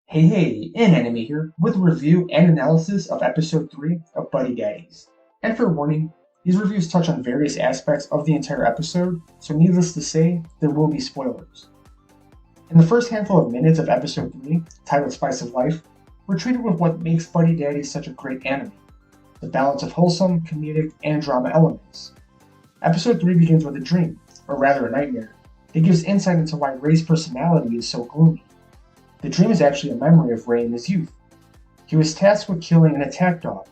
Hey, in Anime here, with a review and analysis of episode 3 of Buddy Daddies. And for warning, these reviews touch on various aspects of the entire episode, so needless to say, there will be spoilers. In the first handful of minutes of episode 3, titled Spice of Life, we're treated with what makes Buddy Daddies such a great anime, the balance of wholesome, comedic, and drama elements. Episode 3 begins with a dream, or rather a nightmare, that gives insight into why Ray's personality is so gloomy. The dream is actually a memory of Ray in his youth. He was tasked with killing an attack dog.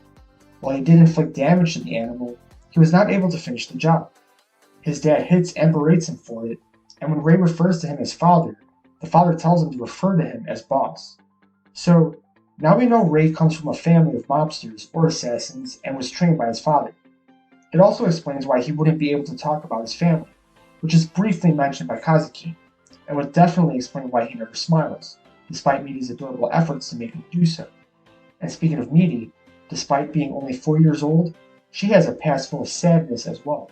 While he did inflict damage to the animal, he was not able to finish the job. His dad hits and berates him for it, and when Ray refers to him as father, the father tells him to refer to him as boss. So, now we know Ray comes from a family of mobsters or assassins and was trained by his father. It also explains why he wouldn't be able to talk about his family, which is briefly mentioned by Kazuki, and would definitely explain why he never smiles, despite Midi's adorable efforts to make him do so. And speaking of Midi, despite being only 4 years old, she has a past full of sadness as well.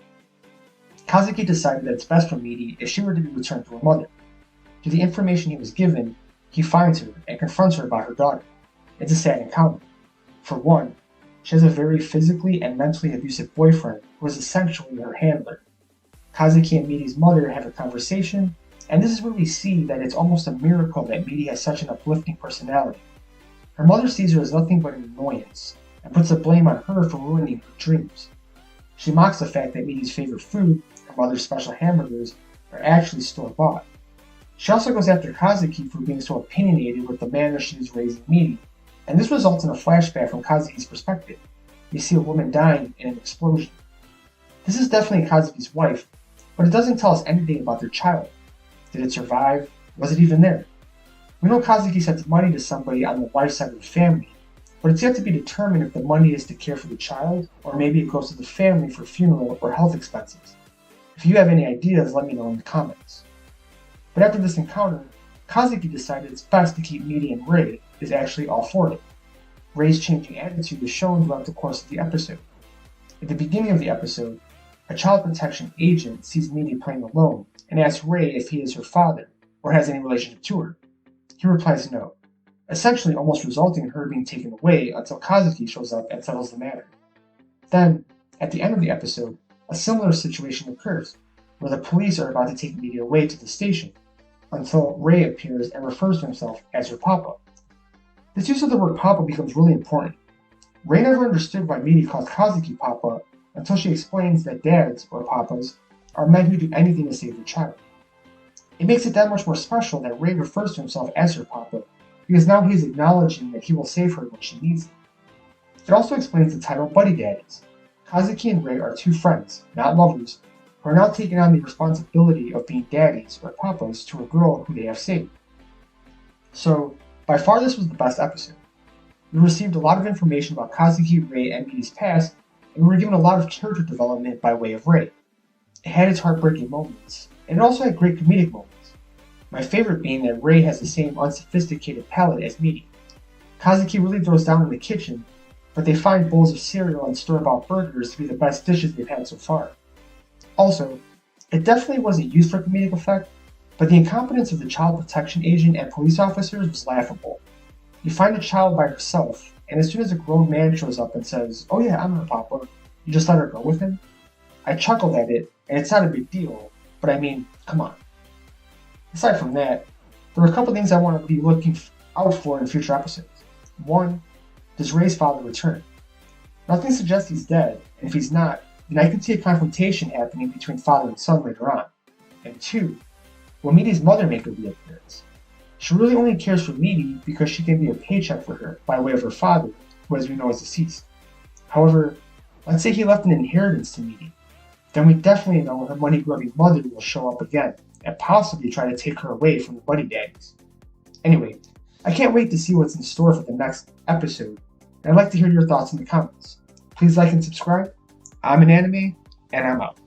Kazuki decided that it's best for Midi if she were to be returned to her mother. Through the information he was given, he finds her and confronts her about her daughter. It's a sad encounter. For one, she has a very physically and mentally abusive boyfriend who is essentially her handler. Kazuki and Midi's mother have a conversation, and this is where we see that it's almost a miracle that Midi has such an uplifting personality. Her mother sees her as nothing but an annoyance, and puts the blame on her for ruining her dreams. She mocks the fact that Midi's favorite food, her mother's special hamburgers, are actually store-bought. She also goes after Kazuki for being so opinionated with the manner she is raising Midi, and this results in a flashback from Kazuki's perspective. We see a woman dying in an explosion. This is definitely Kazuki's wife, but it doesn't tell us anything about their child. Did it survive? Was it even there? We know Kazuki sent money to somebody on the wife's side of the family, but it's yet to be determined if the money is to care for the child, or maybe it goes to the family for funeral or health expenses. If you have any ideas, let me know in the comments. But after this encounter, Kazuki decided it's best to keep Midi and Ray is actually all for it. Ray's changing attitude is shown throughout the course of the episode. At the beginning of the episode, a child protection agent sees Midi playing alone and asks Ray if he is her father or has any relationship to her. He replies no, essentially almost resulting in her being taken away until Kazuki shows up and settles the matter. Then, at the end of the episode, a similar situation occurs, where the police are about to take Midi away to the station, until Ray appears and refers to himself as her papa. This use of the word papa becomes really important. Ray never understood why Midi calls Kazuki papa until she explains that dads, or papas, are men who do anything to save their child. It makes it that much more special that Ray refers to himself as her papa, because now he is acknowledging that he will save her when she needs it. It also explains the title Buddy Daddies. Kazuki and Ray are two friends, not lovers, who are now taking on the responsibility of being daddies or papas to a girl who they have saved. So, by far this was the best episode. We received a lot of information about Kazuki, Ray, and Midi's past, and we were given a lot of character development by way of Ray. It had its heartbreaking moments, and it also had great comedic moments. My favorite being that Ray has the same unsophisticated palate as Midi. Kazuki really throws down in the kitchen, but they find bowls of cereal and store-bought burgers to be the best dishes they've had so far. Also, it definitely wasn't used for comedic effect, but the incompetence of the child protection agent and police officers was laughable. You find a child by herself, and as soon as a grown man shows up and says, "Oh yeah, I'm her papa," you just let her go with him? I chuckled at it, and it's not a big deal, but I mean, come on. Aside from that, there are a couple things I want to be looking out for in future episodes. One, does Ray's father return? Nothing suggests he's dead, and if he's not, then I can see a confrontation happening between father and son later on. And two, will Midi's mother make a reappearance? She really only cares for Midi because she can be a paycheck for her by way of her father, who as we know is deceased. However, let's say he left an inheritance to Midi. Then we definitely know her money-grubbing mother will show up again, and possibly try to take her away from the Buddy Daddies. Anyway, I can't wait to see what's in store for the next episode, and I'd like to hear your thoughts in the comments. Please like and subscribe. I'm an anime, and I'm out.